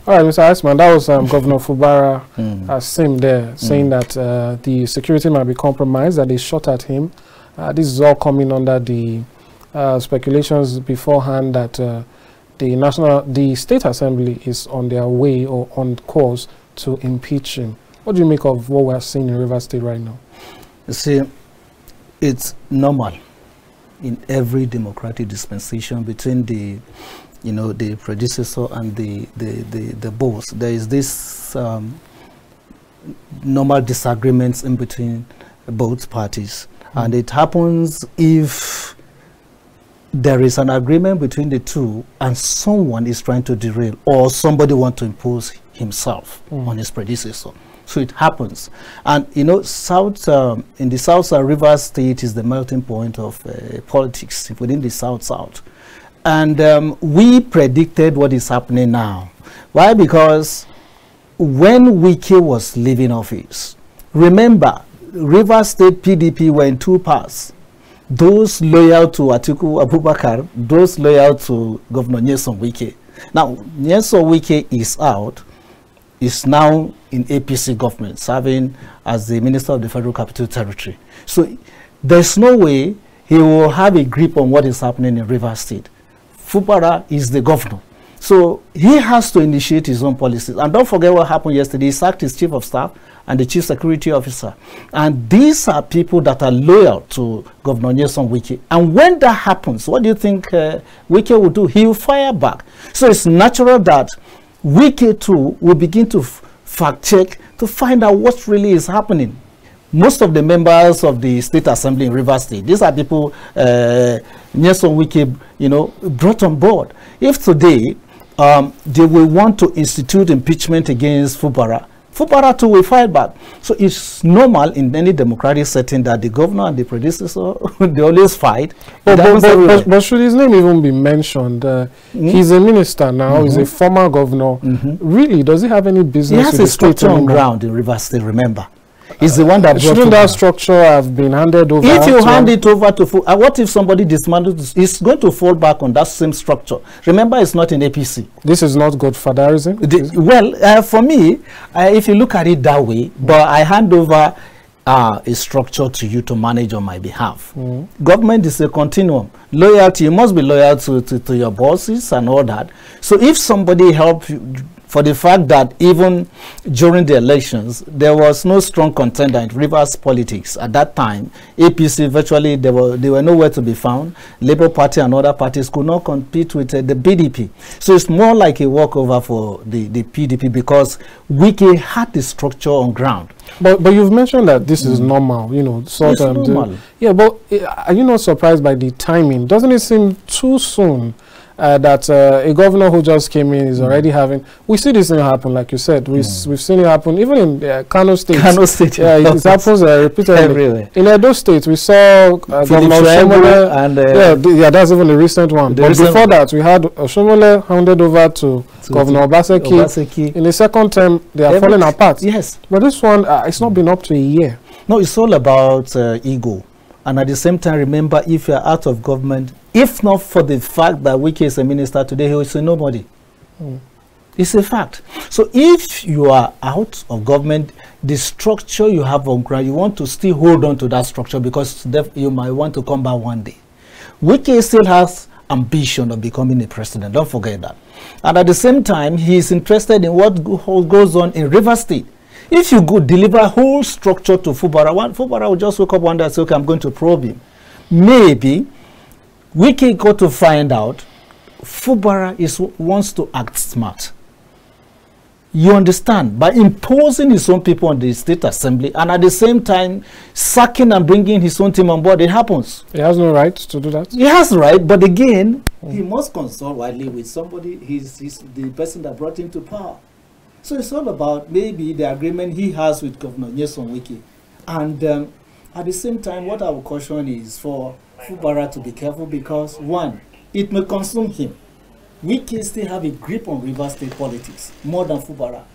All right, Mr. Iceman, that was Governor Fubara Sim there saying that the security might be compromised, that they shot at him. This is all coming under the speculations beforehand that the State Assembly is on their way or on course to impeach him. What do you make of what we are seeing in Rivers State right now? You see, it's normal in every democratic dispensation between the predecessor and the boss. There is this normal disagreements in between both parties, and it happens if there is an agreement between the two and someone is trying to derail or somebody wants to impose himself on his predecessor. So it happens. And in the South Rivers State is the melting point of politics within the South. And we predicted what is happening now. Why? Because when Wike was leaving office, remember, Rivers State PDP were in two parts. Those loyal to Atiku Abubakar, those loyal to Governor Nyesom Wike. Now, Nyesom Wike is out, is now in APC government, serving as the Minister of the Federal Capital Territory. So there's no way he will have a grip on what is happening in Rivers State. Fubara is the governor. So he has to initiate his own policies. And don't forget what happened yesterday. He sacked his chief of staff and the chief security officer. And these are people that are loyal to Governor Nyesom Wike. And when that happens, what do you think Wike will do? He will fire back. So it's natural that Wike too will begin to fact check to find out what really is happening. Most of the members of the State Assembly in Rivers State, these are people Nyesom Wike, brought on board. If today they will want to institute impeachment against Fubara, Fubara too will fight back. So it's normal in any democratic setting that the governor and the predecessor, they always fight. But should his name even be mentioned? He's a minister now, he's a former governor. Really, does he have any business with the state? He has a structure on ground in Rivers State, remember. He's the one that shouldn't that structure have been handed over? If you hand it over to what if somebody dismantles? It's going to fall back on that same structure. Remember, it's not in APC. This is not godfatherism? Well, for me, if you look at it that way, but I hand over a structure to you to manage on my behalf. Government is a continuum. Loyalty, you must be loyal to your bosses and all that. So if somebody helps you, for the fact that even during the elections, there was no strong contender in Rivers politics. At that time, APC virtually, they were nowhere to be found. Labour Party and other parties could not compete with the BDP. So it's more like a walkover for the PDP because Wike had the structure on ground. But you've mentioned that this is normal, It's normal. Yeah, but are you not surprised by the timing? Doesn't it seem too soon? That a governor who just came in is already having. We see this thing happen, like you said. We've seen it happen even in Kano State. Kano State, yeah, it happens repeatedly. Everywhere. In Edo State, we saw Governor Oshomole, and that's even the recent one. But before that, we had Oshomole handed over to Governor Obaseki. In the second term, they are falling apart. Yes, but this one, it's not been up to a year. No, it's all about ego. And at the same time, remember, if you're out of government, if not for the fact that Wike is a minister today, he will say nobody. It's a fact. So if you are out of government, the structure you have on ground, you want to still hold on to that structure because you might want to come back one day. Wike still has ambition of becoming a president. Don't forget that. And at the same time, he is interested in what goes on in Rivers State. If you go deliver a whole structure to Fubara, Fubara will just wake up one day and say, okay, I'm going to probe him. Maybe we can go to find out Fubara wants to act smart. You understand? By imposing his own people on the State Assembly and at the same time sacking and bringing his own team on board, it happens. He has no right to do that? He has the right, but again, he must consult widely with somebody. He's the person that brought him to power. So it's all about maybe the agreement he has with Governor Nyesom Wike. And at the same time, what I would caution is for Fubara to be careful because, one, it may consume him. Wike still have a grip on Rivers State politics more than Fubara.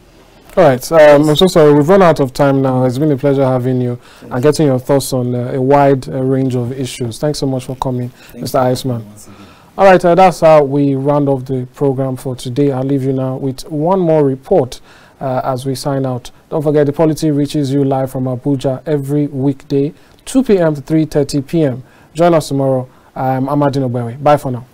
All right. I'm so sorry. We've run out of time now. It's been a pleasure having you and getting your thoughts on a wide range of issues. Thanks so much for coming, Mr. Iceman. All right, that's how we round off the program for today. I'll leave you now with one more report as we sign out. Don't forget, the Polity reaches you live from Abuja every weekday, 2 p.m. to 3:30 p.m. Join us tomorrow. I'm Amadine Obewe. Bye for now.